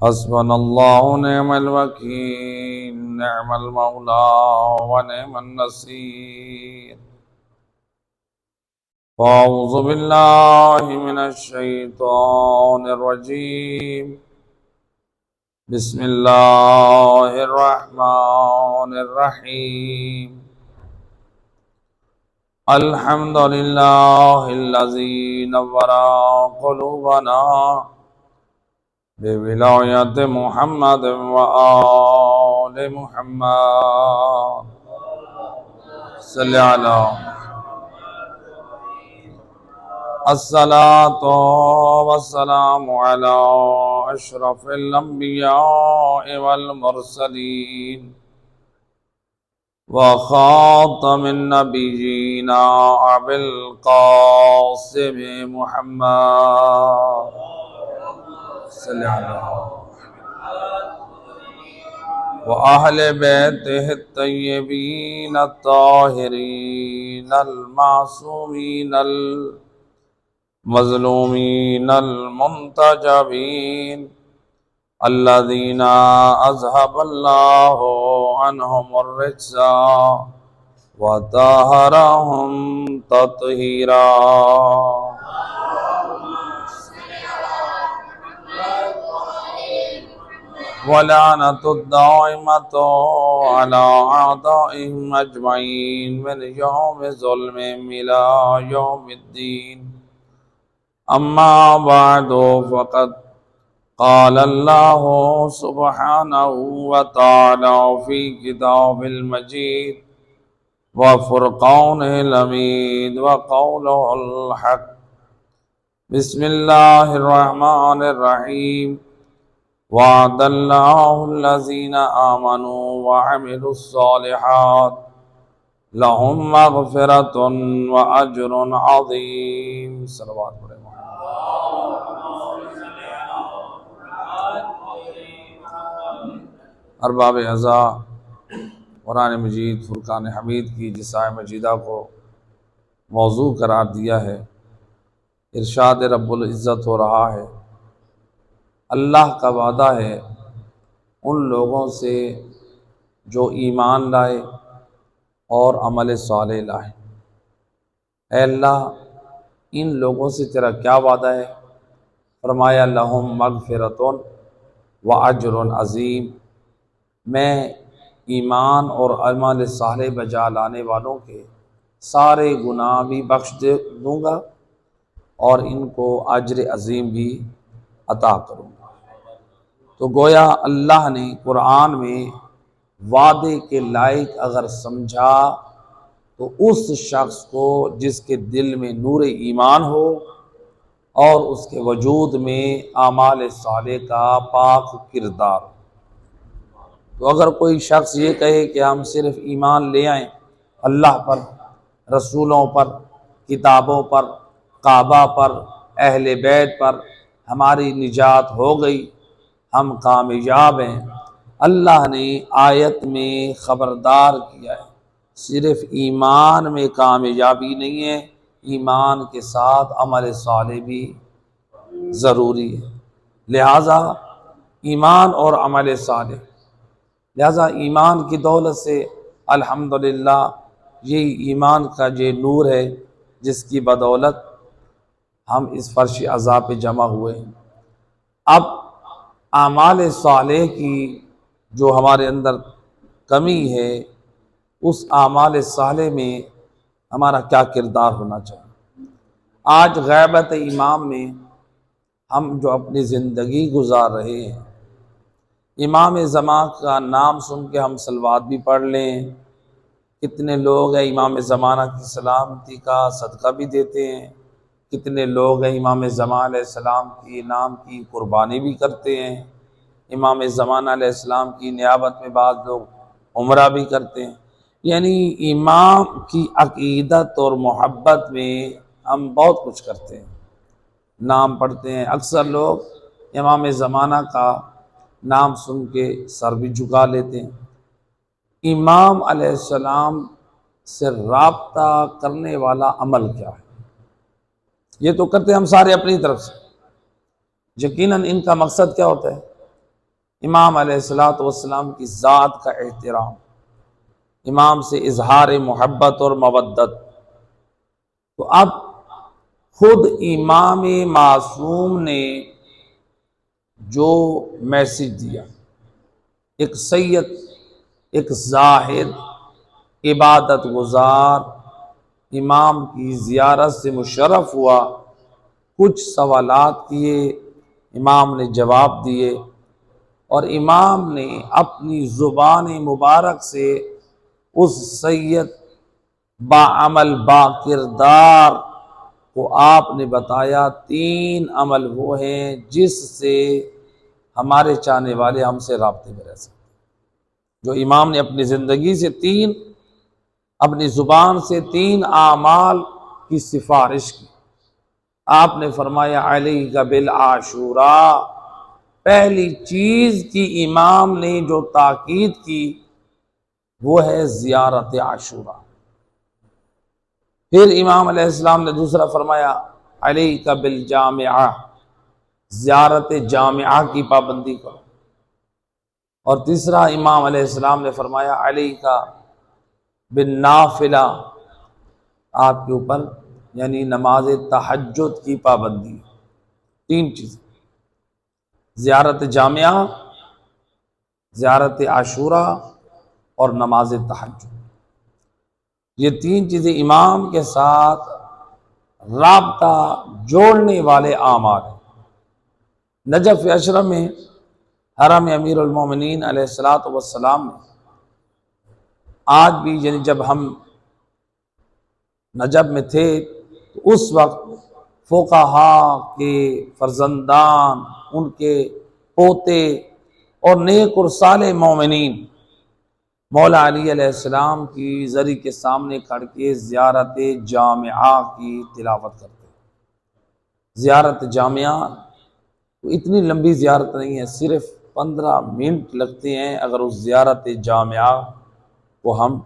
حسبنا الله ونعم الوكيل، نعم المولى ونعم النصير. أعوذ بالله من الشيطان الرجيم. بسم الله الرحمن الرحيم. الحمد لله الذي نور قلوبنا بولاية محمد وآل محمد. صلی علی الصلاة والسلام على أشرف الأنبياء والمرسلين وخاتم النبيين أبي القاسم محمد صلی علی وأهل بيته الطيبين الطاهرين المعصومين المظلومين المنتجبين الذين أذهب الله عنهم الرجس وطهرهم تطهيرا. ولعنة الدائمة على أعدائهم أجمعين من يوم ظلمهم إلى يوم الدين. أما بعد فقد قال الله سبحانه وتعالى في كتاب المجيد وفرقانه الحميد وقوله الحق. بسم الله الرحمن الرحيم. وعد الله الذين آمنوا وعملوا الصالحات لهم مغفرة وأجر عظيم. صلوات پڑھیں ارباب اعضاء، قرآن مجید فرقان حمید کی جسائے مجیدہ کو موضوع قرار دیا ہے. ارشاد رب العزت ہو رہا ہے، اللہ کا وعدہ ہے ان لوگوں سے جو ایمان لائے اور عمل صالح لائے. اے اللہ، ان لوگوں سے تیرا کیا وعدہ ہے؟ فرمایا لہم مغفرۃ و اجر عظیم. میں ایمان اور عمل صالح بجا لانے والوں کے سارے گناہ بھی بخش دوں گا اور ان کو اجر عظیم بھی عطا کروں گا. تو گویا اللہ نے قرآن میں وعدے کے لائق اگر سمجھا تو اس شخص کو جس کے دل میں نور ایمان ہو اور اس کے وجود میں اعمال صالح کا پاک کردار ہو. تو اگر کوئی شخص یہ کہے کہ ہم صرف ایمان لے آئیں اللہ پر، رسولوں پر، کتابوں پر، کعبہ پر، اہل بیت پر، ہماری نجات ہو گئی، ہم کامیاب ہیں، اللہ نے آیت میں خبردار کیا ہے صرف ایمان میں کامیابی نہیں ہے، ایمان کے ساتھ عمل صالح بھی ضروری ہے. لہٰذا ایمان اور عمل صالح، لہٰذا ایمان کی دولت سے الحمدللہ یہ ایمان کا یہ نور ہے جس کی بدولت ہم اس فرش عذاب پہ جمع ہوئے ہیں. اب اعمال صالح کی جو ہمارے اندر کمی ہے، اس اعمال صالح میں ہمارا کیا کردار ہونا چاہیے. آج غیبت امام میں ہم جو اپنی زندگی گزار رہے ہیں، امام زمان کا نام سن کے ہم صلوات بھی پڑھ لیں، کتنے لوگ ہیں امام زمانہ کی سلامتی کا صدقہ بھی دیتے ہیں، کتنے لوگ ہیں امام زمان علیہ السلام کی نام کی قربانی بھی کرتے ہیں، امام زمانہ علیہ السلام کی نیابت میں بعض لوگ عمرہ بھی کرتے ہیں. یعنی امام کی عقیدت اور محبت میں ہم بہت کچھ کرتے ہیں، نام پڑھتے ہیں. اکثر لوگ امام زمانہ کا نام سن کے سر بھی جھکا لیتے ہیں. امام علیہ السلام سے رابطہ کرنے والا عمل کیا ہے؟ یہ تو کرتے ہم سارے اپنی طرف سے، یقیناً ان کا مقصد کیا ہوتا ہے؟ امام علیہ الصلوۃ والسلام کی ذات کا احترام، امام سے اظہار محبت اور مودت۔ تو اب خود امام معصوم نے جو میسج دیا، ایک سید، ایک زاہد، عبادت گزار امام کی زیارت سے مشرف ہوا، کچھ سوالات کیے، امام نے جواب دیے، اور امام نے اپنی زبان مبارک سے اس سید باعمل با کردار کو آپ نے بتایا 3 عمل وہ ہیں جس سے ہمارے چاہنے والے ہم سے رابطے میں رہ سکتے۔ جو امام نے اپنی زندگی سے اپنی زبان سے 3 اعمال کی سفارش کی۔ آپ نے فرمایا علیک بالعاشوراء، پہلی چیز کی امام نے جو تاکید کی وہ ہے زیارت عاشوراء۔ پھر امام علیہ السلام نے دوسرا فرمایا علیک بالجامعہ، زیارت جامعہ کی پابندی کرو۔ اور تیسرا امام علیہ السلام نے فرمایا علیک بالنافلہ، آپ کے اوپر یعنی نماز تہجد کی پابندی۔ 3 چیزیں، زیارت جامعہ، زیارت عاشوراء اور نماز تہجد۔ یہ 3 چیزیں امام کے ساتھ رابطہ جوڑنے والے اعمال ہیں۔ نجف اشرف میں حرم امیر المومنین علیہ الصلوۃ والسلام میں آج بھی، یعنی جب ہم نجف میں تھے تو اس وقت فقہا کے فرزندان، ان کے پوتے اور نیک اور صالح مومنین مولا علی علیہ السلام کی زری کے سامنے کھڑ کے زیارت جامعہ کی تلاوت کرتے ہیں۔ زیارت جامعہ اتنی لمبی زیارت نہیں ہے، صرف 15 منٹ لگتے ہیں اگر اس زیارت جامعہ کو ہم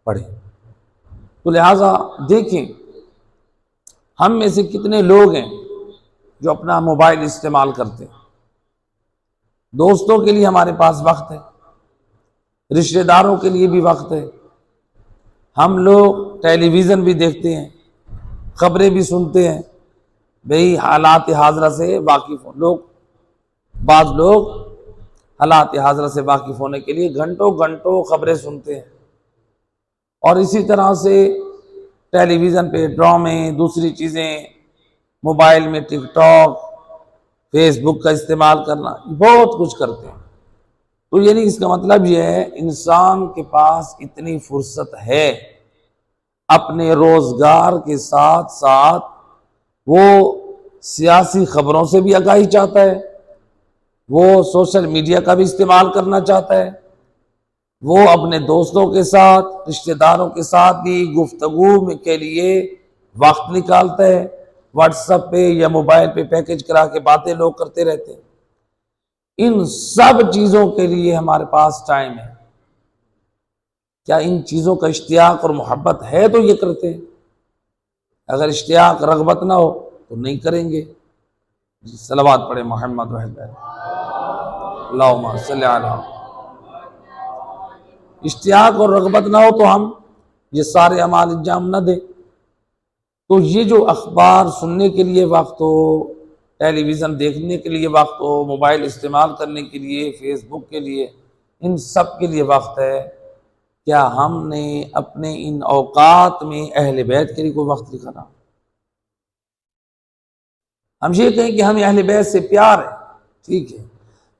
پڑھیں۔ تو لہٰذا دیکھیں ہم میں سے کتنے لوگ ہیں جو اپنا موبائل استعمال کرتے ہیں۔ دوستوں کے لیے ہمارے پاس وقت ہے، رشتہ داروں کے لیے بھی وقت ہے، ہم لوگ ٹیلی ویژن بھی دیکھتے ہیں، خبریں بھی سنتے ہیں، بھئی حالات حاضرہ سے واقف بعض لوگ حالات حاضرہ سے واقف ہونے کے لیے گھنٹوں گھنٹوں خبریں سنتے ہیں، اور اسی طرح سے ٹیلی ویژن پہ ڈرامے، دوسری چیزیں، موبائل میں ٹک ٹاک، فیس بک کا استعمال کرنا، بہت کچھ کرتے ہیں۔ تو یعنی اس کا مطلب یہ ہے انسان کے پاس اتنی فرصت ہے، اپنے روزگار کے ساتھ ساتھ وہ سیاسی خبروں سے بھی آگاہی چاہتا ہے، وہ سوشل میڈیا کا بھی استعمال کرنا چاہتا ہے، وہ اپنے دوستوں کے ساتھ، رشتہ داروں کے ساتھ بھی گفتگو کے لیے وقت نکالتا ہے۔ واٹس ایپ پہ یا موبائل پہ پیکج کرا کے باتیں لوگ کرتے رہتے ہیں۔ ان سب چیزوں کے لیے ہمارے پاس ٹائم ہے۔ کیا ان چیزوں کا اشتیاق اور محبت ہے تو یہ کرتے ہیں؟ اگر اشتیاق رغبت نہ ہو تو نہیں کریں گے۔ جی صلوات پڑھیں محمد وحید اللہم صلی علی۔ اشتیاق اور رغبت نہ ہو تو ہم یہ سارے اعمال انجام نہ دیں۔ تو یہ جو اخبار سننے کے لیے وقت ہو، ٹیلی ویژن دیکھنے کے لیے وقت ہو، موبائل استعمال کرنے کے لیے، فیس بک کے لیے، ان سب کے لیے وقت ہے، کیا ہم نے اپنے ان اوقات میں اہل بیت کے لیے کوئی وقت نکالا؟ ہم یہ کہیں کہ ہمیں اہل بیت سے پیار ہے، ٹھیک ہے،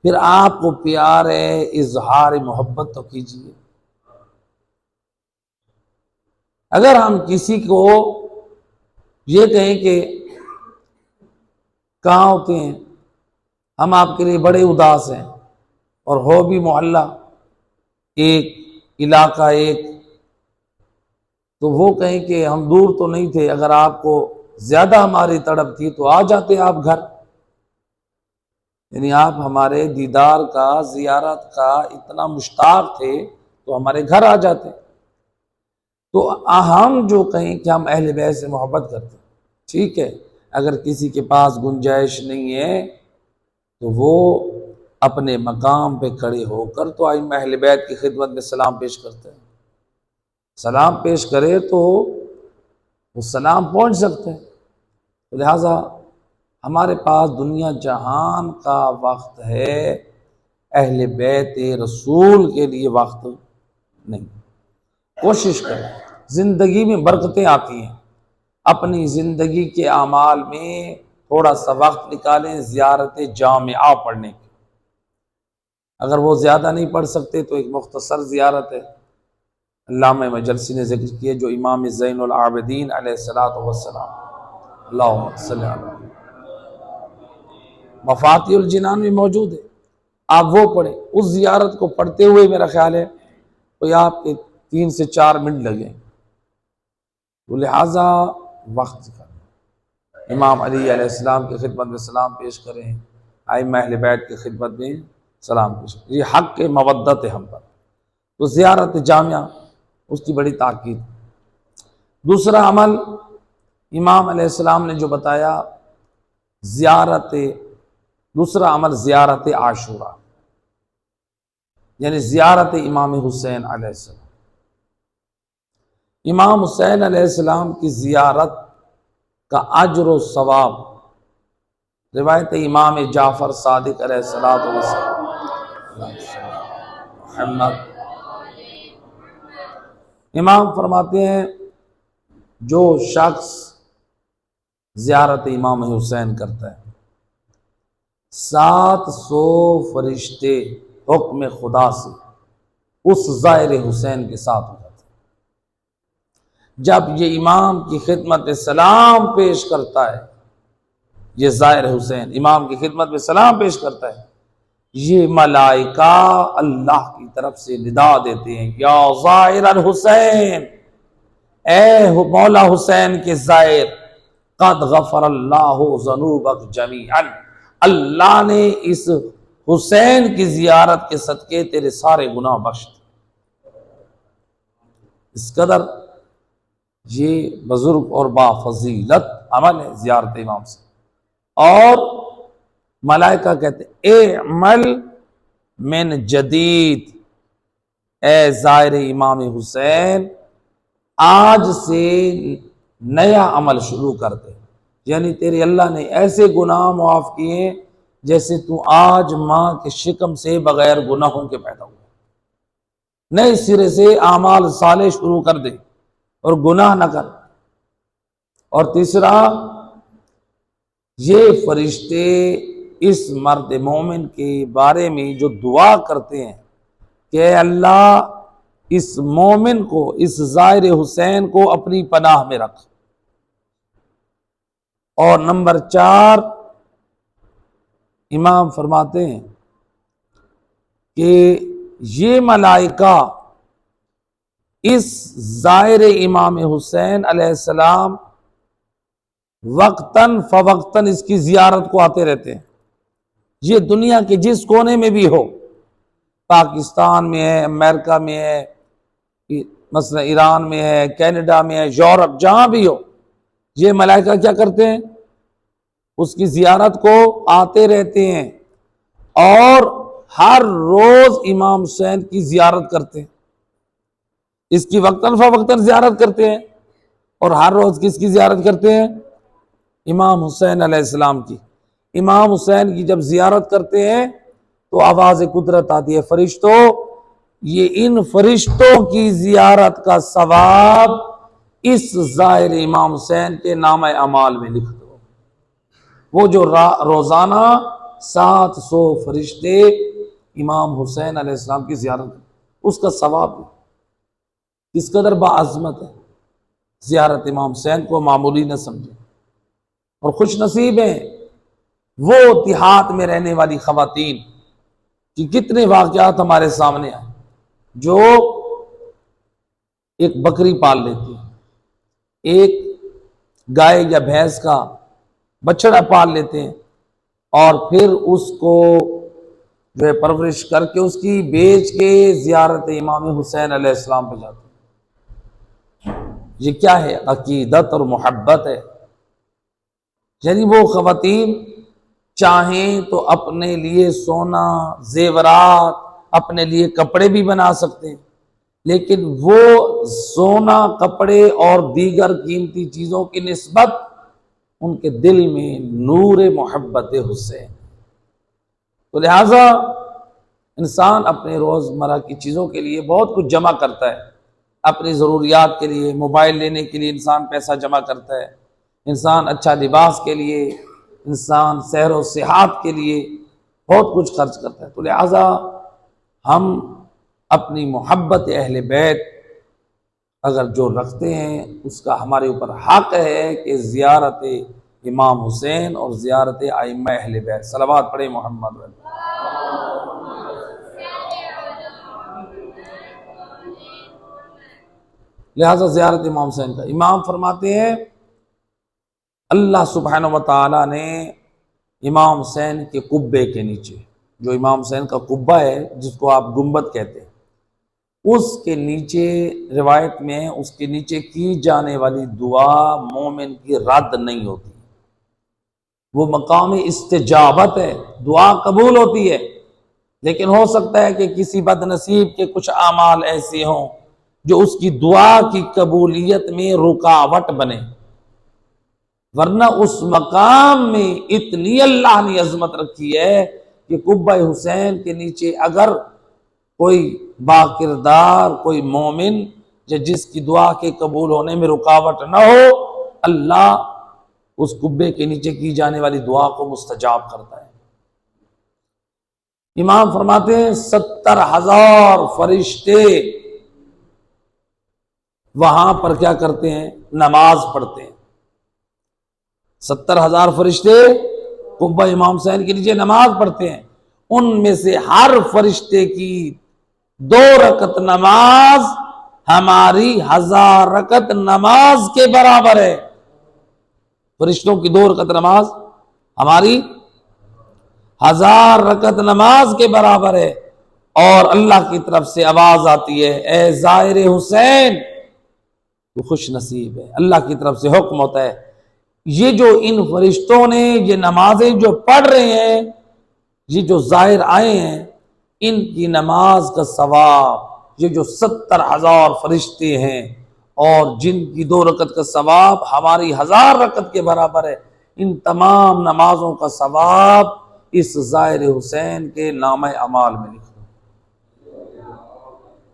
پھر آپ کو پیار ہے، اظہار محبت تو کیجیے۔ اگر ہم کسی کو یہ کہیں کہ کہاں ہوتے ہیں، ہم آپ کے لیے بڑے اداس ہیں، اور ہو بھی محلہ ایک، علاقہ ایک، تو وہ کہیں کہ ہم دور تو نہیں تھے، اگر آپ کو زیادہ ہماری تڑپ تھی تو آ جاتے آپ گھر، یعنی آپ ہمارے دیدار کا، زیارت کا اتنا مشتاق تھے تو ہمارے گھر آ جاتے۔ تو ہم جو کہیں کہ ہم اہل بیت سے محبت کرتے ہیں، ٹھیک ہے، اگر کسی کے پاس گنجائش نہیں ہے تو وہ اپنے مقام پہ کھڑے ہو کر تو ائمہ اہل بیت کی خدمت میں سلام پیش کرتے ہیں۔ سلام پیش کرے تو وہ سلام پہنچ سکتے ہیں، لہٰذا ہمارے پاس دنیا جہان کا وقت ہے، اہل بیت رسول کے لیے وقت نہیں۔ کوشش کریں، زندگی میں برکتیں آتی ہیں، اپنی زندگی کے اعمال میں تھوڑا سا وقت نکالیں زیارت جامعہ پڑھنے کی۔ اگر وہ زیادہ نہیں پڑھ سکتے تو ایک مختصر زیارت ہے، علامہ مجلسی نے ذکر کیے جو امام زین العابدین علیہ السلام، اللہم صلی علی مفاتیح الجنان میں موجود ہے، آپ وہ پڑھیں۔ اس زیارت کو پڑھتے ہوئے میرا خیال ہے کوئی آپ کے 3 سے 4 منٹ لگیں، تو لہٰذا وقت کریں، امام علی علیہ السلام کی خدمت میں سلام پیش کریں، ائمہ اہل بیت کی خدمت میں سلام پیش کریں، یہ حق کے مودت ہے ہم پر۔ تو زیارت جامعہ اس کی بڑی تاکید۔ دوسرا عمل امام علیہ السلام نے جو بتایا، دوسرا عمل زیارت عاشورہ، یعنی زیارت امام حسین علیہ السلام۔ امام حسین علیہ السلام کی زیارت کا اجر و ثواب روایت امام جعفر صادق علیہ السلام محمد، امام فرماتے ہیں جو شخص زیارت امام حسین کرتا ہے 700 فرشتے حکم خدا سے اس زائر حسین کے ساتھ ہو جاتے ہیں۔ جب یہ امام کی خدمت میں سلام پیش کرتا ہے، یہ زائر حسین امام کی خدمت میں سلام پیش کرتا ہے، یہ ملائکہ اللہ کی طرف سے ندا دیتے ہیں، یا زائر الحسین، اے مولا حسین کے زائر، قد غفر اللہ ذنوبک جمیعا، اللہ نے اس حسین کی زیارت کے صدقے تیرے سارے گناہ بخش دیے۔ اس قدر یہ بزرگ اور بافضیلت عمل ہے زیارت امام سے۔ اور ملائکہ کہتے ہیں اعمل من جدید، اے زائر امام حسین آج سے نیا عمل شروع کر دے، یعنی تیرے اللہ نے ایسے گناہ معاف کیے جیسے تو آج ماں کے شکم سے بغیر گناہوں کے پیدا ہوا، نئے سرے سے اعمال صالح شروع کر دے اور گناہ نہ کر۔ اور تیسرا، یہ فرشتے اس مرد مومن کے بارے میں جو دعا کرتے ہیں کہ اے اللہ اس مومن کو، اس زائر حسین کو اپنی پناہ میں رکھ۔ اور نمبر 4، امام فرماتے ہیں کہ یہ ملائکہ اس زائر امام حسین علیہ السلام وقتاً فوقتاً اس کی زیارت کو آتے رہتے ہیں، یہ دنیا کے جس کونے میں بھی ہو، پاکستان میں ہے، امریکہ میں ہے، مثلا ایران میں ہے، کینیڈا میں ہے، یورپ، جہاں بھی ہو، یہ ملائکہ کیا کرتے ہیں؟ اس کی زیارت کو آتے رہتے ہیں، اور ہر روز امام حسین کی زیارت کرتے ہیں، اس کی وقتاً فوقتاً زیارت کرتے ہیں، اور ہر روز کس کی زیارت کرتے ہیں؟ امام حسین علیہ السلام کی۔ امام حسین کی جب زیارت کرتے ہیں تو آواز قدرت آتی ہے، فرشتوں، یہ ان فرشتوں کی زیارت کا ثواب اس زائر امام حسین کے نامہ اعمال میں لکھ دو۔ وہ جو روزانہ 700 فرشتے امام حسین علیہ السلام کی زیارت، اس کا ثواب کس قدر باعظمت ہے۔ زیارت امام حسین کو معمولی نہ سمجھیں، اور خوش نصیب ہیں وہ دیہات میں رہنے والی خواتین کہ کتنے واقعات ہمارے سامنے آئے، جو ایک بکری پال لیتی ہیں، ایک گائے یا بھینس کا بچڑا پال لیتے ہیں، اور پھر اس کو جو ہے پرورش کر کے اس کی بیچ کے زیارت امام حسین علیہ السلام پہ جاتے ہیں۔ یہ کیا ہے؟ عقیدت اور محبت ہے۔ یعنی وہ خواتین چاہیں تو اپنے لیے سونا، زیورات، اپنے لیے کپڑے بھی بنا سکتے ہیں، لیکن وہ سونا، کپڑے اور دیگر قیمتی چیزوں کی نسبت ان کے دل میں نور محبت حسین۔ تو لہٰذا انسان اپنے روزمرہ کی چیزوں کے لیے بہت کچھ جمع کرتا ہے، اپنی ضروریات کے لیے، موبائل لینے کے لیے انسان پیسہ جمع کرتا ہے، انسان اچھا لباس کے لیے، انسان صحت و صحت کے لیے بہت کچھ خرچ کرتا ہے۔ تو لہٰذا ہم اپنی محبت اہل بیت اگر جو رکھتے ہیں، اس کا ہمارے اوپر حق ہے کہ زیارت امام حسین اور زیارت ائمہ اہل بیت۔ صلوات پڑھیں محمد علیہ۔ لہذا زیارت امام حسین کا امام فرماتے ہیں اللہ سبحانہ و تعالیٰ نے امام حسین کے قبے کے نیچے، جو امام حسین کا قبہ ہے جس کو آپ گنبد کہتے ہیں، اس کے نیچے روایت میں اس کے نیچے کی جانے والی دعا مومن کی رد نہیں ہوتی۔ وہ مقام استجابت ہے، دعا قبول ہوتی ہے، لیکن ہو سکتا ہے کہ کسی بد نصیب کے کچھ اعمال ایسے ہوں جو اس کی دعا کی قبولیت میں رکاوٹ بنے، ورنہ اس مقام میں اتنی اللہ نے عظمت رکھی ہے کہ قبہ حسین کے نیچے اگر کوئی باکردار، کوئی مومن جس کی دعا کے قبول ہونے میں رکاوٹ نہ ہو، اللہ اس قبے کے نیچے کی جانے والی دعا کو مستجاب کرتا ہے۔ امام فرماتے ہیں 70,000 فرشتے وہاں پر کیا کرتے ہیں؟ نماز پڑھتے ہیں۔ 70,000 فرشتے قبہ امام حسین کے نیچے نماز پڑھتے ہیں، ان میں سے ہر فرشتے کی 2 رکعت نماز ہماری 1000 رکعت نماز کے برابر ہے۔ فرشتوں کی 2 رکعت نماز ہماری 1000 رکعت نماز کے برابر ہے، اور اللہ کی طرف سے آواز آتی ہے اے زائر حسین تو خوش نصیب ہے۔ اللہ کی طرف سے حکم ہوتا ہے، یہ جو ان فرشتوں نے یہ نمازیں جو پڑھ رہے ہیں، یہ جو زائر آئے ہیں، ان کی نماز کا ثواب، یہ جو 70,000 فرشتے ہیں اور جن کی 2 رکعت کا ثواب ہماری 1000 رکعت کے برابر ہے، ان تمام نمازوں کا ثواب اس زائر حسین کے نامہ اعمال میں لکھا۔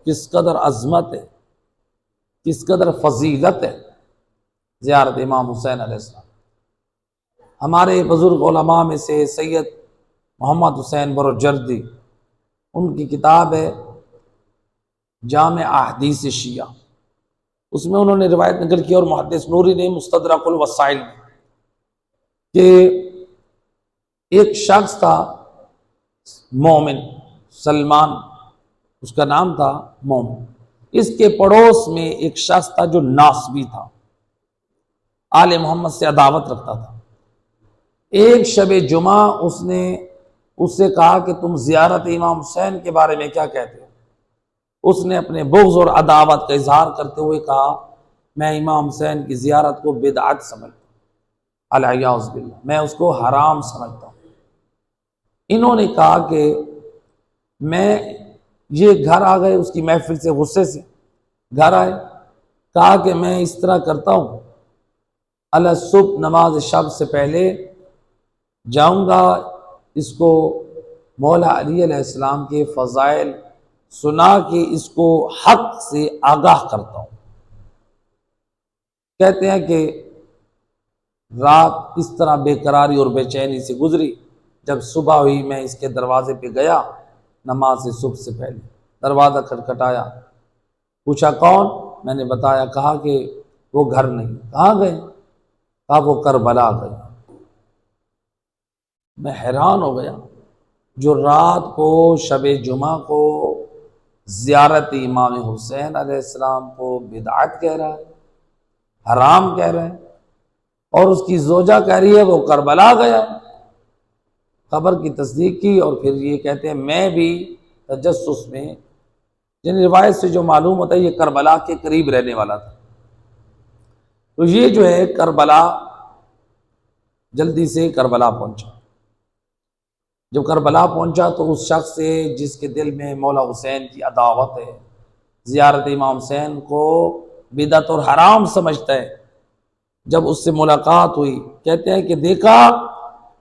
کس قدر عظمت ہے، کس قدر فضیلت ہے زیارت امام حسین علیہ السلام۔ ہمارے بزرگ علماء میں سے سید محمد حسین بروجردی، ان کی کتاب ہے جامع احادیث شیعہ، اس میں انہوں نے روایت نقل کی، اور محدث نوری نے مستدرک الوسائل میں، کہ ایک شخص تھا مومن، سلمان اس کا نام تھا مومن، اس کے پڑوس میں ایک شخص تھا جو ناصبی تھا، آل محمد سے عداوت رکھتا تھا۔ ایک شب جمعہ اس نے اس سے کہا کہ تم زیارت امام حسین کے بارے میں کیا کہتے ہو؟ اس نے اپنے بغض اور عداوت کا اظہار کرتے ہوئے کہا میں امام حسین کی زیارت کو بدعت سمجھتا ہوں، الیاذ باللہ، میں اس کو حرام سمجھتا ہوں۔ انہوں نے کہا کہ میں یہ گھر آ گئے، اس کی محفل سے غصے سے گھر آئے، کہا کہ میں اس طرح کرتا ہوں، صبح نماز شب سے پہلے جاؤں گا، اس کو مولا علی علیہ السلام کے فضائل سنا کے اس کو حق سے آگاہ کرتا ہوں۔ کہتے ہیں کہ رات اس طرح بے قراری اور بے چینی سے گزری، جب صبح ہوئی میں اس کے دروازے پہ گیا نماز صبح سے پہلے، دروازہ کھٹکھٹایا، پوچھا کون؟ میں نے بتایا، کہا کہ وہ گھر نہیں۔ کہاں گئے؟ کہا وہ کربلا گئے۔ میں حیران ہو گیا، جو رات کو شب جمعہ کو زیارت امام حسین علیہ السلام کو بدعت کہہ رہا ہے، حرام کہہ رہا ہے، اور اس کی زوجہ کہہ رہی ہے وہ کربلا گیا۔ خبر کی تصدیق کی، اور پھر یہ کہتے ہیں میں بھی تجسس میں، جن روایت سے جو معلوم ہوتا ہے یہ کربلا کے قریب رہنے والا تھا، تو یہ جو ہے کربلا، جلدی سے کربلا پہنچا۔ جب کربلا پہنچا تو اس شخص سے جس کے دل میں مولا حسین کی عداوت ہے، زیارت امام حسین کو بدعت اور حرام سمجھتا ہے، جب اس سے ملاقات ہوئی کہتے ہیں کہ دیکھا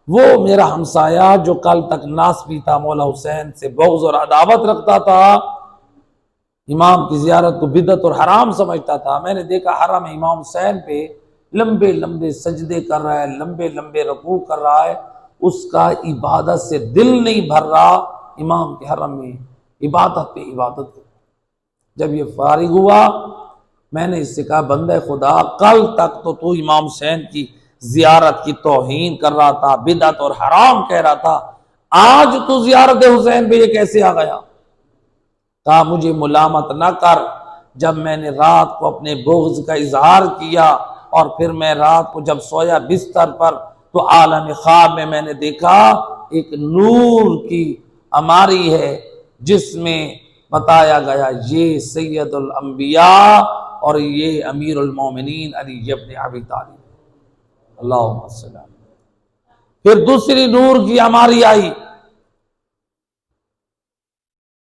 وہ میرا ہمسایہ جو کل تک ناسبی تھا، مولا حسین سے بغض اور عداوت رکھتا تھا، امام کی زیارت کو بدعت اور حرام سمجھتا تھا، میں نے دیکھا حرم امام حسین پہ لمبے لمبے سجدے کر رہا ہے، لمبے لمبے رکوع کر رہا ہے، اس کا عبادت سے دل نہیں بھر رہا، امام کے حرم میں عبادت پہ عبادت۔ جب یہ فارغ ہوا میں نے اس سے کہا بندہ خدا کل تک تو امام حسین کی زیارت کی توہین کر رہا تھا، بدعت اور حرام کہہ رہا تھا، آج تو زیارت حسین پہ یہ کیسے آ گیا؟ کہا مجھے ملامت نہ کر، جب میں نے رات کو اپنے بغض کا اظہار کیا اور پھر میں رات کو جب سویا بستر پر تو عالم خواب میں نے دیکھا ایک نور کی عماری ہے جس میں بتایا گیا یہ سید الانبیاء اور یہ امیر المومنین علی ابن ابی طالب، اللہم صلی اللہ علیہ وسلم۔ پھر دوسری نور کی عماری آئی،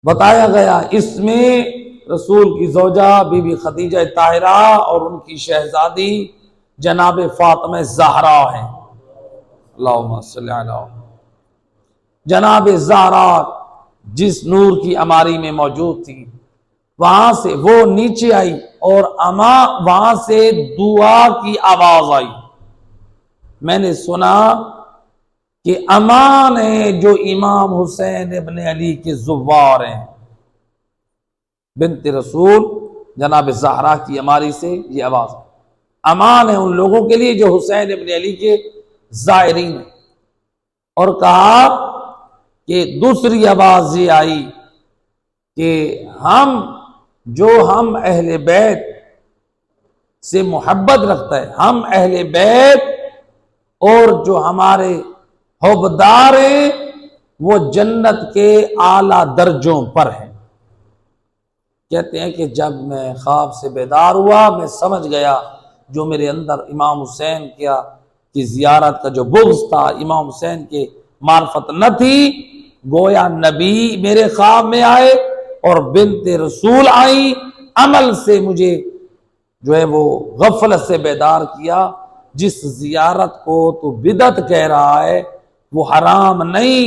بتایا گیا اس میں رسول کی زوجہ بی بی خدیجہ طاہرہ اور ان کی شہزادی جناب فاطمہ زہرا ہیں، اللہم صلی اللہ علیہ وسلم۔ جناب زہرا جس نور کی عماری میں موجود تھی، وہاں سے وہ نیچے آئی اور وہاں سے دعا کی آواز آئی، میں نے سنا کہ امان ہے جو امام حسین ابن علی کے زوار ہیں۔ بنت رسول جناب زہرا کی عماری سے یہ آواز، امان ہے ان لوگوں کے لیے جو حسین ابن علی کے زائرین ہیں۔ اور کہا کہ دوسری آواز یہ آئی کہ ہم اہل بیت سے محبت رکھتا ہے، ہم اہل بیت اور جو ہمارے حبدار ہیں وہ جنت کے اعلیٰ درجوں پر ہیں۔ کہتے ہیں کہ جب میں خواب سے بیدار ہوا میں سمجھ گیا جو میرے اندر امام حسین کی زیارت کا جو بغض تھا، امام حسین کے معرفت نہ تھی، گویا نبی میرے خواب میں آئے اور بنت رسول آئی، عمل سے مجھے جو ہے وہ غفلت سے بیدار کیا۔ جس زیارت کو تو بدعت کہہ رہا ہے وہ حرام نہیں،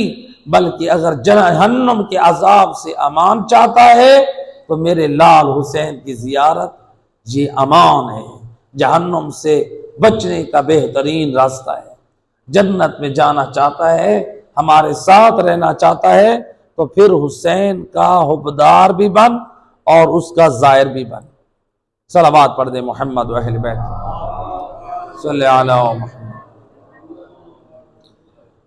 بلکہ اگر جہنم کے عذاب سے امان چاہتا ہے تو میرے لال حسین کی زیارت یہ امان ہے، جہنم سے بچنے کا بہترین راستہ ہے۔ جنت میں جانا چاہتا ہے، ہمارے ساتھ رہنا چاہتا ہے تو پھر حسین کا حبدار بھی بن اور اس کا زائر بھی بن۔ صلوات پڑھ دے محمد و اہل بیت صلی علی محمد۔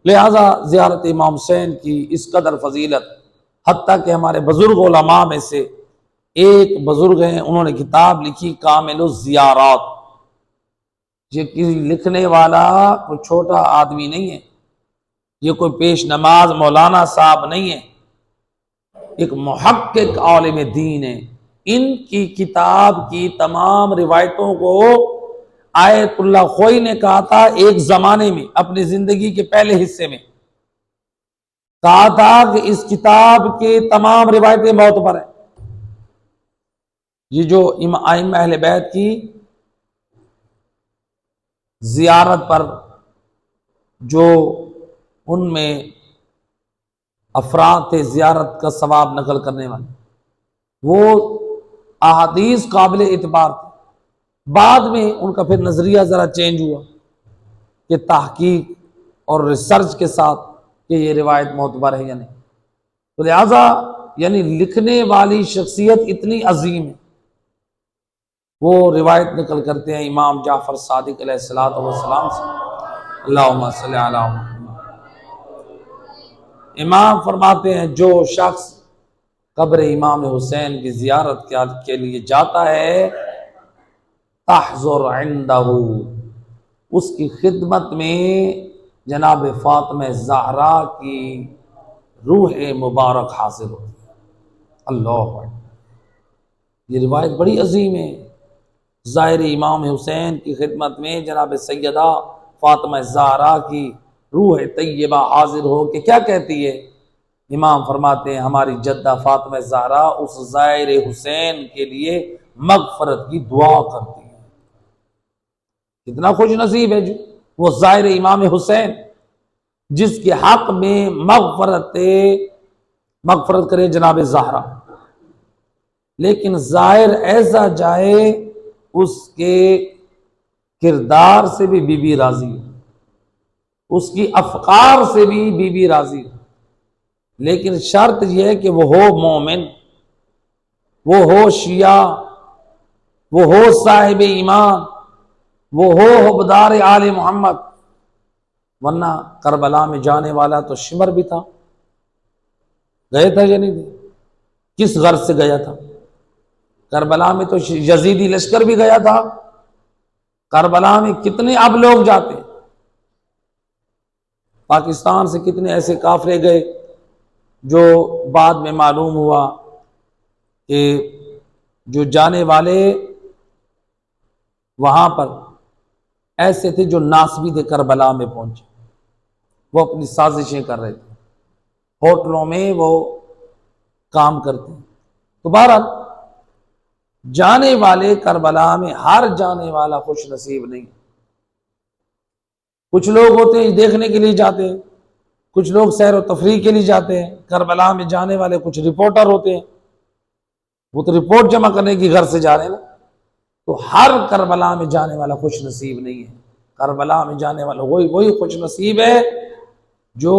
لہذا زیارت امام حسین کی اس قدر فضیلت، حتیٰ کہ ہمارے بزرگ علماء میں سے ایک بزرگ ہیں، انہوں نے کتاب لکھی کامل الزیارات۔ یہ کسی لکھنے والا کوئی چھوٹا آدمی نہیں ہے، یہ کوئی پیش نماز مولانا صاحب نہیں ہے، ایک محقق عالم دین ہے۔ ان کی کتاب کی تمام روایتوں کو آیت اللہ خوئی نے کہا تھا ایک زمانے میں، اپنی زندگی کے پہلے حصے میں کہا تھا کہ اس کتاب کے تمام روایتیں معتبر ہیں۔ یہ جو ائمہ اہل بیت کی زیارت پر جو ان میں افراد تھے زیارت کا ثواب نقل کرنے والے، وہ احادیث قابل اعتبار تھے۔ بعد میں ان کا پھر نظریہ ذرا چینج ہوا کہ تحقیق اور ریسرچ کے ساتھ کہ یہ روایت معتبر ہے یا نہیں، تو لہذا یعنی لکھنے والی شخصیت اتنی عظیم ہے، وہ روایت نقل کرتے ہیں امام جعفر صادق علیہ السلام سے، اللہم صلی علی محمد۔ امام فرماتے ہیں جو شخص قبر امام حسین کی زیارت کے لیے جاتا ہے تحضر عندہ، اس کی خدمت میں جناب فاطمہ زہرا کی روح مبارک حاضر ہوتی ہے۔ اللہ اکبر، یہ روایت بڑی عظیم ہے۔ زائر امام حسین کی خدمت میں جناب سیدہ فاطمہ زہرا کی روح طیبہ حاضر ہو کہ کیا کہتی ہے؟ امام فرماتے ہیں ہماری جدہ فاطمہ زہرا اس زائر حسین کے لیے مغفرت کی دعا کرتی ہے۔ کتنا خوش نصیب ہے جو وہ زائر امام حسین جس کے حق میں مغفرت کرے جناب زہرا، لیکن ظاہر ایسا جائے اس کے کردار سے بھی بی بی راضی ہو، اس کی افکار سے بھی بی بی راضی ہو، لیکن شرط یہ ہے کہ وہ ہو مومن، وہ ہو شیعہ، وہ ہو صاحب ایمان، وہ ہو حبدار آل محمد، ورنہ کربلا میں جانے والا تو شمر بھی تھا، گئے تھا یا نہیں تھے؟ کس غرض سے گیا تھا؟ کربلا میں تو یزیدی لشکر بھی گیا تھا، کربلا میں کتنے اب لوگ جاتے ہیں، پاکستان سے کتنے ایسے کافرے گئے جو بعد میں معلوم ہوا کہ جو جانے والے وہاں پر ایسے تھے جو ناسبی تھے، کربلا میں پہنچے، وہ اپنی سازشیں کر رہے تھے، ہوٹلوں میں وہ کام کرتے ہیں۔ تو بہرحال جانے والے کربلا میں ہر جانے والا خوش نصیب نہیں، کچھ لوگ ہوتے ہیں دیکھنے کے لیے جاتے ہیں، کچھ لوگ سیر و تفریح کے لیے جاتے ہیں، کربلا میں جانے والے کچھ رپورٹر ہوتے ہیں، وہ تو رپورٹ جمع کرنے کی غرض سے جا رہے ہیں نا، تو ہر کربلا میں جانے والا خوش نصیب نہیں ہے۔ کربلا میں جانے والا وہی خوش نصیب ہے جو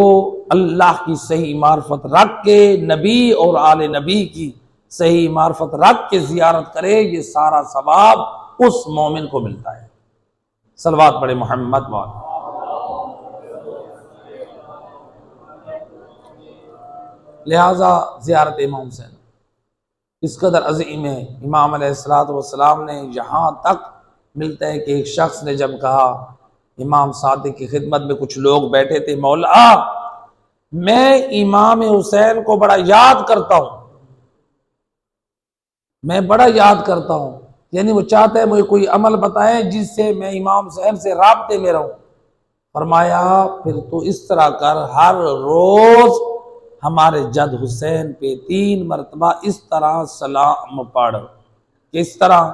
اللہ کی صحیح معرفت رکھ کے، نبی اور آل نبی کی صحیح معرفت رکھ کے زیارت کرے، یہ سارا ثواب اس مومن کو ملتا ہے۔ صلوات پڑھے محمد وعلہ۔ لہذا زیارت امام حسین اس قدر عظیم ہے، امام علیہ السلام نے یہاں تک ملتا ہے کہ ایک شخص نے جب کہا، امام صادق کی خدمت میں کچھ لوگ بیٹھے تھے، مولا میں امام حسین کو بڑا یاد کرتا ہوں، میں بڑا یاد کرتا ہوں، یعنی وہ چاہتا ہے مجھے کوئی عمل بتائیں جس سے میں امام حسین سے رابطے میں رہوں۔ فرمایا پھر تو اس طرح کر، ہر روز ہمارے جد حسین پہ 3 مرتبہ اس طرح سلام پڑھ، کس طرح؟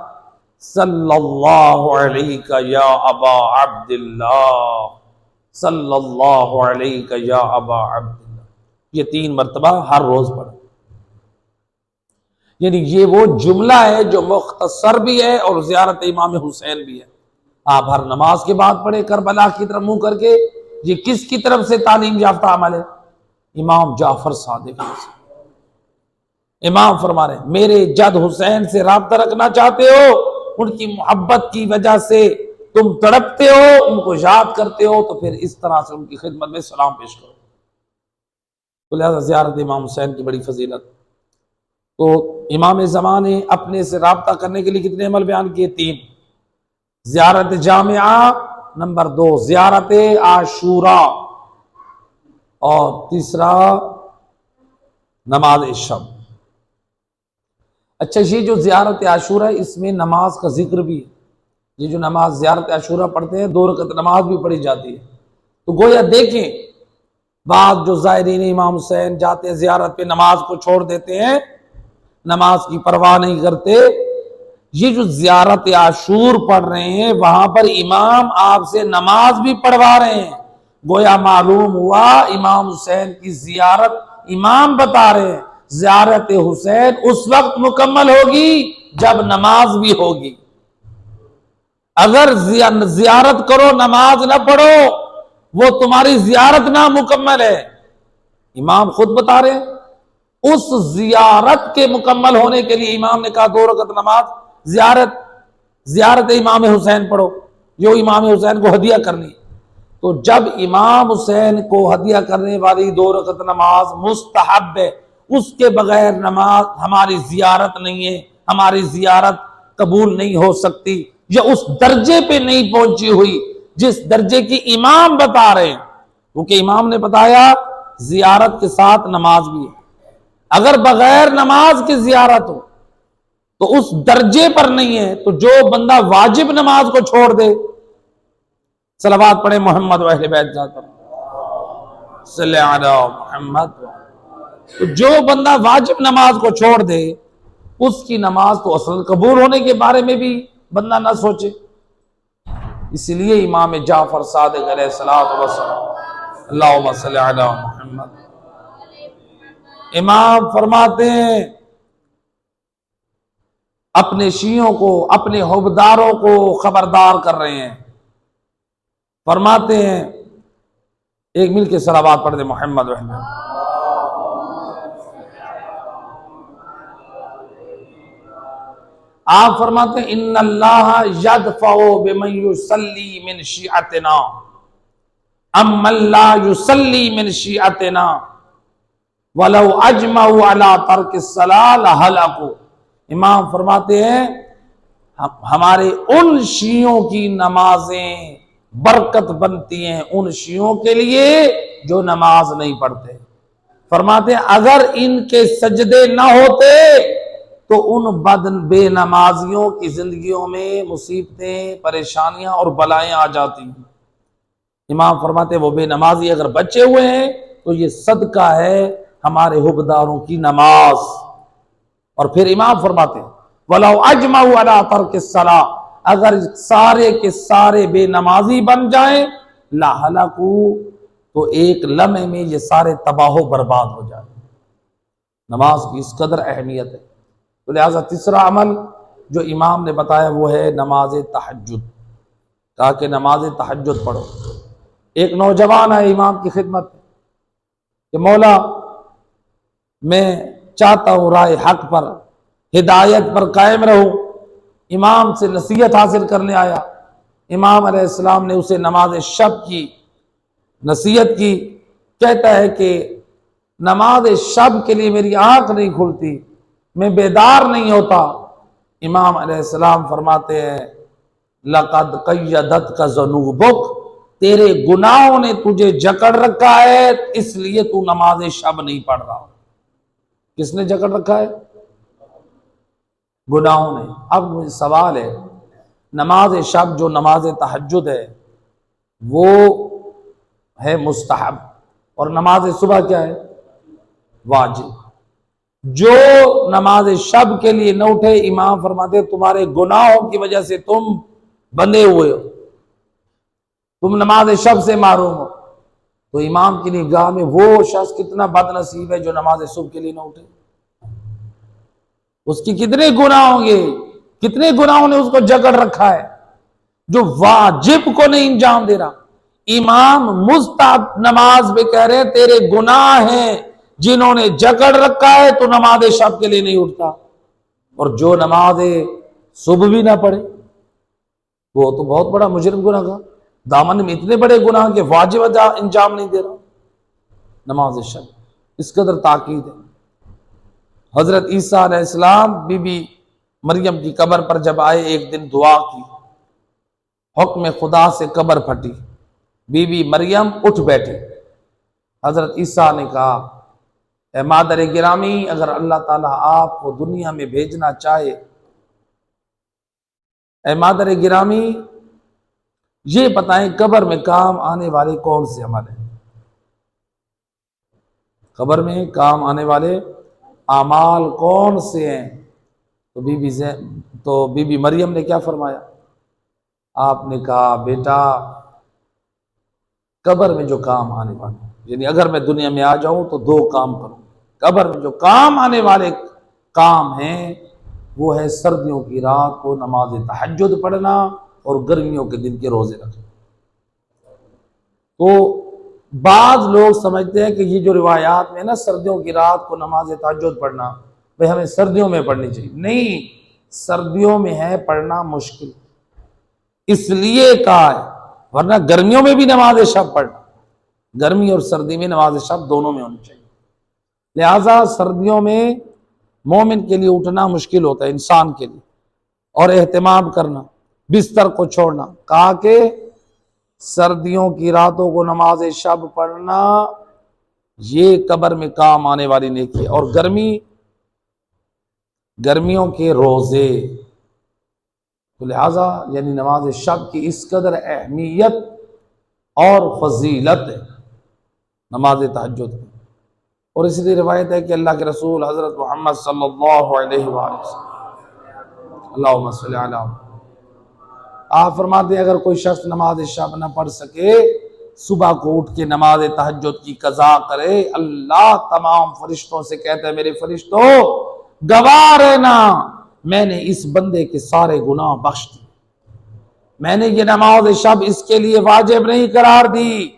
صلی اللہ علیہ یا ابا عبداللہ، صلی اللہ علیہ یا ابا عبداللہ، یہ 3 مرتبہ ہر روز پڑھ۔ یعنی یہ وہ جملہ ہے جو مختصر بھی ہے اور زیارت امام حسین بھی ہے۔ آپ ہر نماز کے بعد پڑھے کربلا کی طرف منہ کر کے، یہ کس کی طرف سے تعلیم یافتہ عمل ہے؟ امام جعفر صادق سے۔ امام فرما رہے ہیں میرے جد حسین سے رابطہ رکھنا چاہتے ہو، ان کی محبت کی وجہ سے تم تڑپتے ہو، ان کو یاد کرتے ہو، تو پھر اس طرح سے ان کی خدمت میں سلام پیش کرو۔ تو لہذا زیارت امام حسین کی بڑی فضیلت۔ تو امام زمان نے اپنے سے رابطہ کرنے کے لیے کتنے عمل بیان کیے؟ 3۔ زیارت جامعہ، نمبر 2 زیارت عاشورہ، اور تیسرا نماز شب۔ اچھا، یہ جو زیارت عاشورہ ہے اس میں نماز کا ذکر بھی ہے، یہ جو نماز زیارت عاشورہ پڑھتے ہیں 2 رکعت نماز بھی پڑھی جاتی ہے۔ تو گویا دیکھیں بعض جو زائرین امام حسین جاتے ہیں زیارت پہ، نماز کو چھوڑ دیتے ہیں، نماز کی پرواہ نہیں کرتے، یہ جو زیارت عاشور پڑھ رہے ہیں وہاں پر امام آپ سے نماز بھی پڑھوا رہے ہیں، گویا معلوم ہوا امام حسین کی زیارت امام بتا رہے ہیں، زیارت حسین اس وقت مکمل ہوگی جب نماز بھی ہوگی، اگر زیارت کرو نماز نہ پڑھو وہ تمہاری زیارت نامکمل ہے۔ امام خود بتا رہے ہیں اس زیارت کے مکمل ہونے کے لیے امام نے کہا 2 رکعت نماز، زیارت امام حسین پڑھو، جو امام حسین کو ہدیہ کرنی۔ تو جب امام حسین کو ہدیہ کرنے والی 2 رکعت نماز مستحب ہے، اس کے بغیر نماز ہماری زیارت نہیں ہے، ہماری زیارت قبول نہیں ہو سکتی، یا اس درجے پہ نہیں پہنچی ہوئی جس درجے کی امام بتا رہے ہیں، کیونکہ امام نے بتایا زیارت کے ساتھ نماز بھی ہے، اگر بغیر نماز کی زیارت ہو تو اس درجے پر نہیں ہے، تو جو بندہ واجب نماز کو چھوڑ دے، صلوات پڑھے محمد و اہل بیت ذات پر۔ صلی علی محمد۔ تو جو بندہ واجب نماز کو چھوڑ دے اس کی نماز تو اصل قبول ہونے کے بارے میں بھی بندہ نہ سوچے۔ اس لیے امام جعفر صادق علیہ السلام اللہم صلی علی محمد، امام فرماتے ہیں اپنے شیعوں کو، اپنے حوبداروں کو خبردار کر رہے ہیں، فرماتے ہیں ایک مل کے صلوات پڑھ دے محمد رحمہ۔ آپ فرماتے ہیں ان اللہ یدفع بمن یصلی من شیعتنا اما لا یصلی من شیعتنا ولو اجمعوا علی ترک الصلاۃ لہلکوا۔ امام فرماتے ہیں ہمارے ان شیعوں کی نمازیں برکت بنتی ہیں ان شیعوں کے لیے جو نماز نہیں پڑھتے۔ فرماتے ہیں اگر ان کے سجدے نہ ہوتے تو ان بے نمازیوں کی زندگیوں میں مصیبتیں، پریشانیاں اور بلائیں آ جاتی ہیں۔ امام فرماتے ہیں وہ بے نمازی اگر بچے ہوئے ہیں تو یہ صدقہ ہے ہمارے حبداروں کی نماز۔ اور پھر امام فرماتے ہیں وَلَوْ أَجْمَعُوا عَلَىٰ تَرْكِ الصَّلَاةِ، اگر سارے کے سارے بے نمازی بن جائیں لَهَلَكُوا، تو ایک لمحے میں یہ سارے تباہ و برباد ہو جائیں۔ نماز کی اس قدر اہمیت ہے۔ تو لہٰذا تیسرا عمل جو امام نے بتایا وہ ہے نماز تہجد، کہا کہ نماز تہجد پڑھو۔ ایک نوجوان ہے امام کی خدمت کہ مولا میں چاہتا ہوں راہ حق پر، ہدایت پر قائم رہوں، امام سے نصیحت حاصل کرنے آیا۔ امام علیہ السلام نے اسے نماز شب کی نصیحت کی، کہتا ہے کہ نماز شب کے لیے میری آنکھ نہیں کھلتی، میں بیدار نہیں ہوتا۔ امام علیہ السلام فرماتے ہیں لَقَدْ قَيَّدَتْكَ ذُنُوبُكَ، تیرے گناہوں نے تجھے جکڑ رکھا ہے اس لیے تو نماز شب نہیں پڑھ رہا۔ کس نے جکڑ رکھا ہے؟ گناہوں نے۔ اب سوال ہے نماز شب جو نماز تہجد ہے وہ ہے مستحب، اور نماز صبح کیا ہے؟ واجب۔ جو نماز شب کے لیے نہ اٹھے امام فرماتے تمہارے گناہوں کی وجہ سے تم بندھے ہوئے ہو، تم نماز شب سے محروم ہو۔ تو امام کی نگاہ میں وہ شخص کتنا بد نصیب ہے جو نماز صبح کے لیے نہ اٹھے۔ اس کی کتنے گناہ ہوں گے، کتنے گناہوں نے اس کو جکڑ رکھا ہے جو واجب کو نہیں انجام دے رہا۔ امام مستحب نماز میں کہہ رہے ہیں تیرے گناہ ہیں جنہوں نے جکڑ رکھا ہے تو نماز شب کے لیے نہیں اٹھتا، اور جو نماز صبح بھی نہ پڑھے وہ تو بہت بڑا مجرم گناہ گار، دامن میں اتنے بڑے گناہ کے واجب انجام نہیں دے رہا۔ نماز شب اس قدر تاکید ہے۔ حضرت عیسیٰ علیہ السلام بی بی مریم کی قبر پر جب آئے ایک دن دعا کی، حکم خدا سے قبر پھٹی، بی بی مریم اٹھ بیٹھے۔ حضرت عیسیٰ نے کہا اے مادر گرامی اگر اللہ تعالیٰ آپ کو دنیا میں بھیجنا چاہے، اے مادر گرامی یہ بتائیں قبر میں کام آنے والے کون سے عمل ہیں؟ قبر میں کام آنے والے اعمال کون سے ہیں؟ تو بی بی مریم نے کیا فرمایا؟ آپ نے کہا بیٹا قبر میں جو کام آنے والے، یعنی اگر میں دنیا میں آ جاؤں تو دو کام کروں۔ قبر میں جو کام آنے والے کام ہیں وہ ہے سردیوں کی رات کو نماز تہجد پڑھنا اور گرمیوں کے دن کے روزے رکھنا۔ تو بعض لوگ سمجھتے ہیں کہ یہ جو روایات میں نا سردیوں کی رات کو نماز تہجد پڑھنا بھئی ہمیں سردیوں میں پڑھنی چاہیے، نہیں، سردیوں میں ہے پڑھنا مشکل اس لیے کہا ہے، ورنہ گرمیوں میں بھی نماز شب پڑھنا، گرمی اور سردی میں نماز شب دونوں میں ہونی چاہیے۔ لہٰذا سردیوں میں مومن کے لیے اٹھنا مشکل ہوتا ہے انسان کے لیے، اور اہتمام کرنا، بستر کو چھوڑنا، کہا کہ سردیوں کی راتوں کو نماز شب پڑھنا یہ قبر میں کام آنے والی نیکی ہے، اور گرمیوں کے روزے، تو لہٰذا یعنی نماز شب کی اس قدر اہمیت اور فضیلت ہے۔ نماز تہجد کی۔ اور اس لیے روایت ہے کہ اللہ کے رسول حضرت محمد صلی اللہ علیہ وآلہ وسلم اللہم صلی علی محمد، آپ فرماتے ہیں اگر کوئی شخص نماز شب نہ پڑھ سکے، صبح کو اٹھ کے نماز تہجد کی قضا کرے، اللہ تمام فرشتوں سے کہتا ہے میرے فرشتوں گواہ رہنا، میں نے اس بندے کے سارے گناہ بخش دی، میں نے یہ نماز شب اس کے لیے واجب نہیں قرار دی،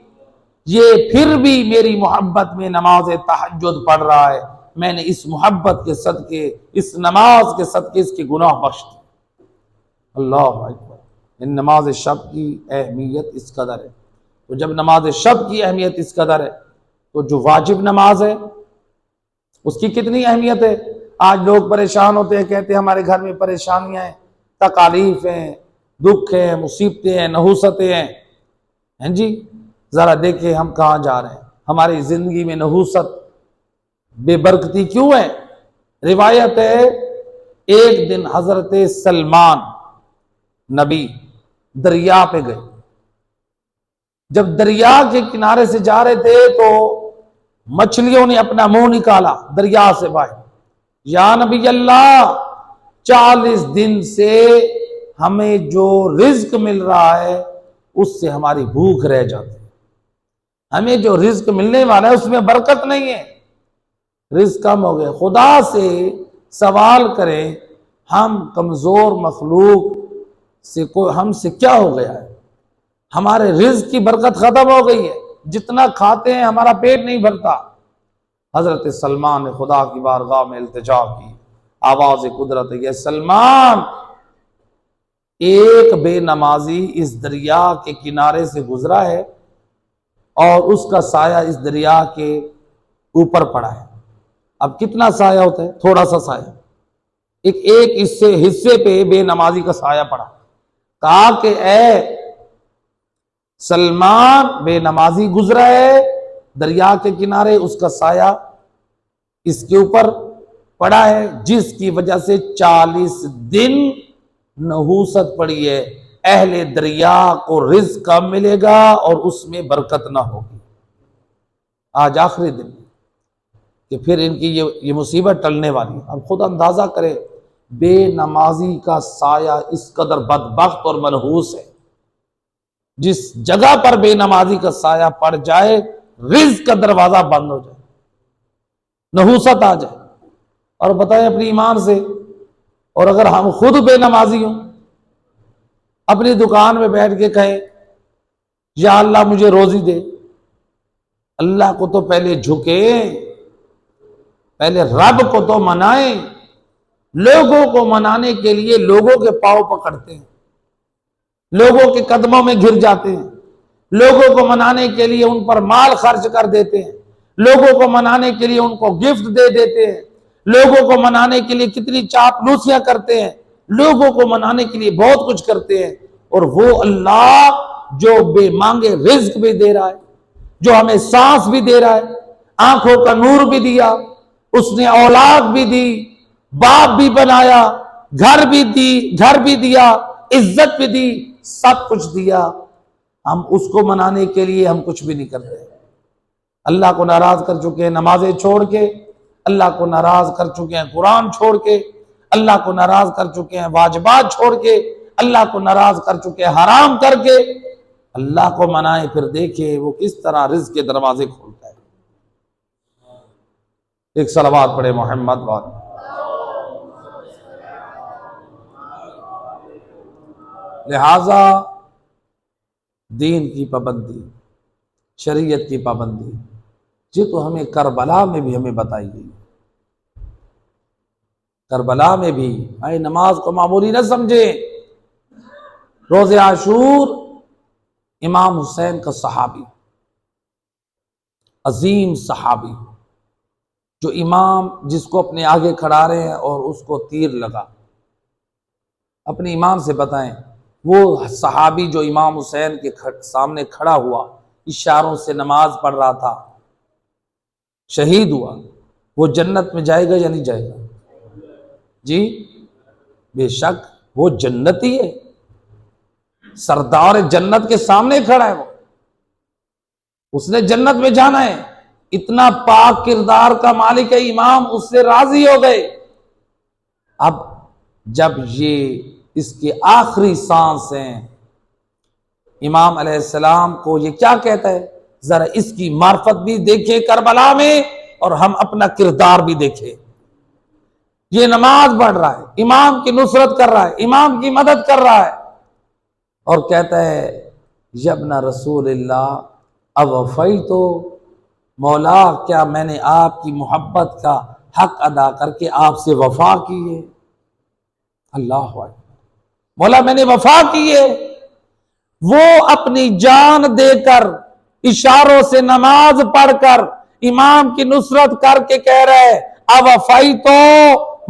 یہ پھر بھی میری محبت میں نماز تہجد پڑھ رہا ہے، میں نے اس محبت کے صدقے، اس نماز کے صدقے اس کے گناہ بخش دی۔ اللہ اکبر۔ ان نماز شب کی اہمیت اس قدر ہے، تو جب نماز شب کی اہمیت اس قدر ہے تو جو واجب نماز ہے اس کی کتنی اہمیت ہے۔ آج لوگ پریشان ہوتے ہیں، کہتے ہیں ہمارے گھر میں پریشانیاں ہیں، تکالیف ہیں، دکھ ہیں، مصیبتیں ہیں، نحوستیں ہیں جی، ذرا دیکھیں ہم کہاں جا رہے ہیں، ہماری زندگی میں نحوست بے برکتی کیوں ہے۔ روایت ہے ایک دن حضرت سلمان نبی دریا پہ گئے، جب دریا کے کنارے سے جا رہے تھے تو مچھلیوں نے اپنا منہ نکالا دریا سے باہر، یا نبی اللہ 40 دن سے ہمیں جو رزق مل رہا ہے اس سے ہماری بھوک رہ جاتی ہے، ہمیں جو رزق ملنے والا ہے اس میں برکت نہیں ہے، رزق کم ہو گئے، خدا سے سوال کریں ہم کمزور مخلوق سے ہم سے کیا ہو گیا ہے، ہمارے رزق کی برکت ختم ہو گئی ہے، جتنا کھاتے ہیں ہمارا پیٹ نہیں بھرتا۔ حضرت سلمان نے خدا کی بارگاہ میں التجا کی، آواز قدرت ہے، سلمان ایک بے نمازی اس دریا کے کنارے سے گزرا ہے اور اس کا سایہ اس دریا کے اوپر پڑا ہے، اب کتنا سایہ ہوتا ہے، تھوڑا سا سایہ، ایک حصے پہ بے نمازی کا سایہ پڑا، کہا کہ اے سلمان بے نمازی گزرا ہے دریا کے کنارے، اس کا سایہ اس کے اوپر پڑا ہے جس کی وجہ سے 40 دن نحوست پڑی ہے، اہل دریا کو رزق کم ملے گا اور اس میں برکت نہ ہوگی۔ آج آخری دن کہ پھر ان کی یہ مصیبت ٹلنے والی ہے۔ اب خود اندازہ کرے بے نمازی کا سایہ اس قدر بدبخت اور منحوس ہے، جس جگہ پر بے نمازی کا سایہ پڑ جائے رزق کا دروازہ بند ہو جائے، نحوست آ جائے۔ اور بتائیں اپنی ایمان سے، اور اگر ہم خود بے نمازی ہوں، اپنی دکان میں بیٹھ کے کہیں یا اللہ مجھے روزی دے، اللہ کو تو پہلے جھکیں، پہلے رب کو تو منائیں، لوگوں کو منانے کے لیے لوگوں کے پاؤں پکڑتے ہیں، لوگوں کے قدموں میں گر جاتے ہیں، لوگوں کو منانے کے لیے ان پر مال خرچ کر دیتے ہیں، لوگوں کو منانے کے لیے ان کو گفٹ دے دیتے ہیں، لوگوں کو منانے کے لیے کتنی چاپلوسیاں کرتے ہیں، لوگوں کو منانے کے لیے بہت کچھ کرتے ہیں، اور وہ اللہ جو بے مانگے رزق بھی دے رہا ہے، جو ہمیں سانس بھی دے رہا ہے، آنکھوں کا نور بھی دیا، اس نے اولاد بھی دی، باپ بھی بنایا، گھر بھی دیا، عزت بھی دی، سب کچھ دیا، ہم اس کو منانے کے لیے ہم کچھ بھی نہیں کرتے۔ اللہ کو ناراض کر چکے ہیں نمازیں چھوڑ کے، اللہ کو ناراض کر چکے ہیں قرآن چھوڑ کے، اللہ کو ناراض کر چکے ہیں واجبات چھوڑ کے، اللہ کو ناراض کر چکے ہیں حرام کر کے۔ اللہ کو منائے پھر دیکھیں وہ کس طرح رزق کے دروازے کھولتا ہے۔ ایک صلوات پڑھے محمد وعلہ۔ لہذا دین کی پابندی، شریعت کی پابندی، یہ تو ہمیں کربلا میں بھی ہمیں بتائی گئی، کربلا میں بھی آئے نماز کو معمولی نہ سمجھے۔ روز عاشور امام حسین کا صحابی، عظیم صحابی، جو امام جس کو اپنے آگے کھڑا رہے ہیں اور اس کو تیر لگا، اپنے امام سے بتائیں وہ صحابی جو امام حسین کے سامنے کھڑا ہوا، اشاروں سے نماز پڑھ رہا تھا، شہید ہوا، وہ جنت میں جائے گا یا نہیں جائے گا؟ جی بے شک وہ جنتی ہے، سردار جنت کے سامنے کھڑا ہے وہ، اس نے جنت میں جانا ہے، اتنا پاک کردار کا مالک ہے امام، اس سے راضی ہو گئے۔ اب جب یہ اس کی آخری سانس ہیں، امام علیہ السلام کو یہ کیا کہتا ہے، ذرا اس کی معرفت بھی دیکھیں کربلا میں، اور ہم اپنا کردار بھی دیکھیں۔ یہ نماز پڑھ رہا ہے، امام کی نصرت کر رہا ہے، امام کی مدد کر رہا ہے، اور کہتا ہے یبن رسول اللہ اوفیتو، مولا کیا میں نے آپ کی محبت کا حق ادا کر کے آپ سے وفا کی ہے؟ اللہ اکبر، مولا میں نے وفا کی ہے۔ وہ اپنی جان دے کر، اشاروں سے نماز پڑھ کر، امام کی نصرت کر کے کہہ رہے اوفیتو،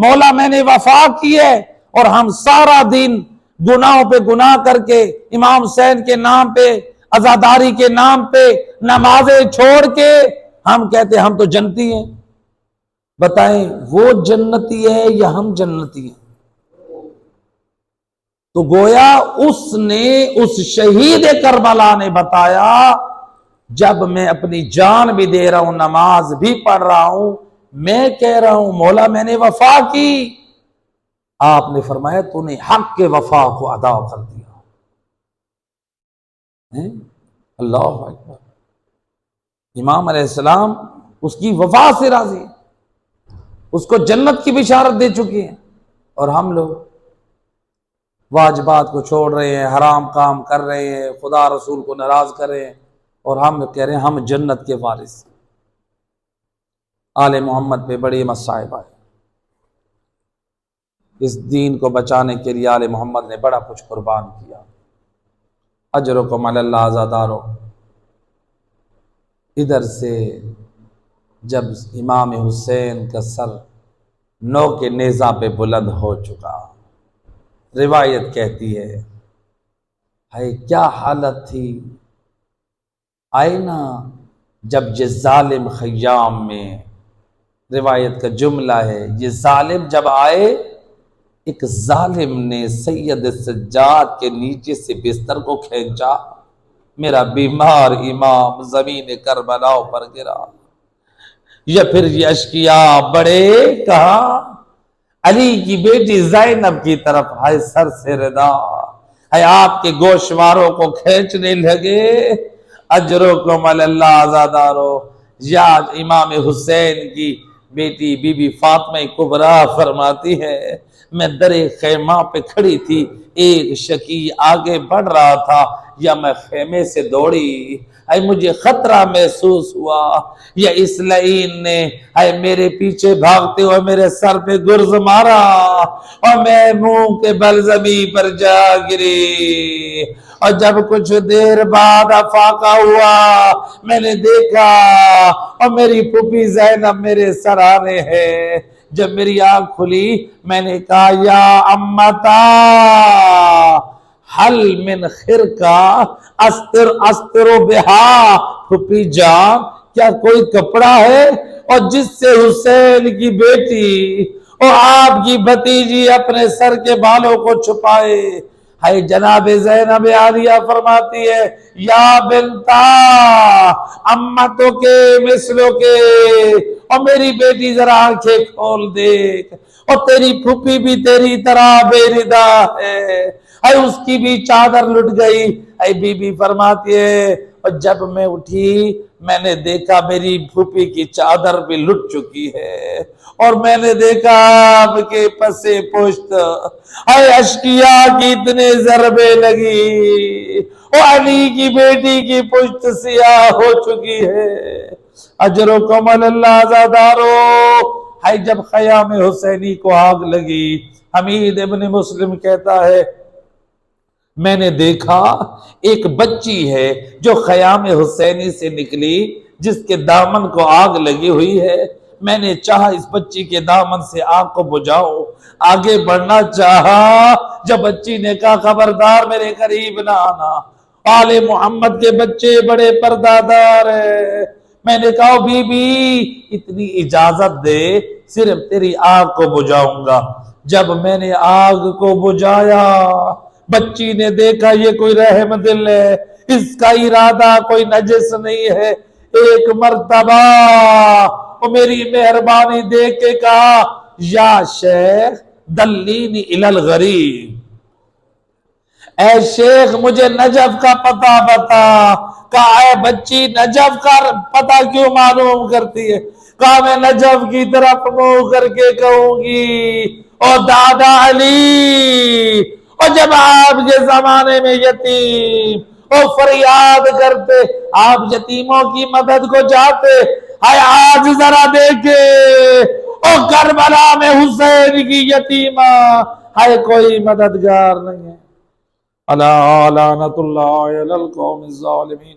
مولا میں نے وفا کی ہے، اور ہم سارا دن گناہوں پہ گناہ کر کے، امام حسین کے نام پہ، عزاداری کے نام پہ نمازیں چھوڑ کے ہم کہتے ہم تو جنتی ہیں۔ بتائیں وہ جنتی ہے یا ہم جنتی ہیں؟ تو گویا اس شہید کربلا نے بتایا، جب میں اپنی جان بھی دے رہا ہوں، نماز بھی پڑھ رہا ہوں، میں کہہ رہا ہوں مولا میں نے وفا کی، آپ نے فرمایا تو نے حق کے وفا کو ادا کر دیا۔ اللہ اکبر، امام علیہ السلام اس کی وفا سے راضی، اس کو جنت کی بشارت دے چکی ہیں، اور ہم لوگ واجبات کو چھوڑ رہے ہیں، حرام کام کر رہے ہیں، خدا رسول کو ناراض کر رہے ہیں، اور ہم کہہ رہے ہیں ہم جنت کے وارث۔ آل محمد پہ بڑی مصائب آئے، اس دین کو بچانے کے لیے آل محمد نے بڑا کچھ قربان کیا۔ اجرکم علی اللہ عزادارو، ادھر سے جب امام حسین کا سر نو کے نیزہ پہ بلند ہو چکا، روایت کہتی ہے کیا حالت تھی، آئے نا جب یہ ظالم خیام میں، روایت کا جملہ ہے یہ ظالم جب آئے، ایک ظالم نے سید سجاد کے نیچے سے بستر کو کھینچا، میرا بیمار امام زمین کربلا پر گرا، یا پھر یہ اشقیاء بڑے کہا علی کی بیٹی زینب کی طرف، ہائے سر سے ردا، ہائے آپ کے گوشواروں کو کھینچنے لگے۔ اجرکم علی اللہ عزادارو، یا امام حسین کی بیٹی بی بی فاطمہ کبریٰ فرماتی ہے میں در خیمہ پہ کھڑی تھی، ایک شقی آگے بڑھ رہا تھا، یا میں خیمے سے دوڑی، اے مجھے خطرہ محسوس ہوا، یا اس لعین نے اے میرے پیچھے بھاگتے ہوئے میرے سر پہ گرز مارا، اور میں منہ کے بل زمین پر جا گری، اور جب کچھ دیر بعد افاقہ ہوا، میں نے دیکھا اور میری پھوپھی زینب میرے سرانے ہے۔ جب میری آنکھ کھلی میں نے کہا یا امتا حل من خرقہ استر بہا، پھوپھی جان کیا کوئی کپڑا ہے اور جس سے حسین کی بیٹی اور آپ کی بھتیجی اپنے سر کے بالوں کو چھپائے؟ ہے جناب زینب عالیہ فرماتی ہے یا بنتا امتوں کے مثلوں کے، اور میری بیٹی ذرا آنکھیں کھول دیکھ، اور تیری پھوپھی بھی تیری طرح بے ردا ہے، اے اس کی بھی چادر لٹ گئی۔ اے بی بی فرماتی ہے اور جب میں اٹھی میں نے دیکھا میری پھوپھی کی چادر بھی لٹ چکی ہے، اور میں نے دیکھا آپ کے پسے پشت اے اشقیاء کی اتنے ضربے لگی، اور علی کی بیٹی کی پشت سیاہ ہو چکی ہے۔ اجرکم علی اللہ عزادارو، ہے جب خیام حسینی کو آگ لگی، حمید ابن مسلم کہتا ہے میں نے دیکھا ایک بچی ہے جو خیام حسینی سے نکلی جس کے دامن کو آگ لگی ہوئی ہے، میں نے چاہا اس بچی کے دامن سے آگ کو بجھاؤ، آگے بڑھنا چاہا، جب بچی نے کہا خبردار میرے قریب نہ آنا، آل محمد کے بچے بڑے پردادار ہیں، میں نے کہا بی بی اتنی اجازت دے صرف تیری آگ کو بجھاؤں گا۔ جب میں نے آگ کو بجھایا بچی نے دیکھا یہ کوئی رحم دل ہے، اس کا ارادہ کوئی نجس نہیں ہے۔ ایک مرتبہ وہ میری مہربانی دیکھ کے کہا یا شیخ دلینی الی الغریب، اے شیخ مجھے نجف کا پتہ بتا۔ کہا اے بچی نجف کا پتہ کیوں معلوم کرتی ہے؟ کہا میں نجف کی طرف منہ کر کے کہوں گی او دادا علی، اور جب آپ کے زمانے میں یتیم او فریاد کرتے، آپ یتیموں کی مدد کو جاتے، ہائے آج ذرا دیکھے او کربلا میں حسین کی یتیمہ، ہائے کوئی مددگار نہیں ہے۔ الا لعنت اللہ علی القوم الظالمین۔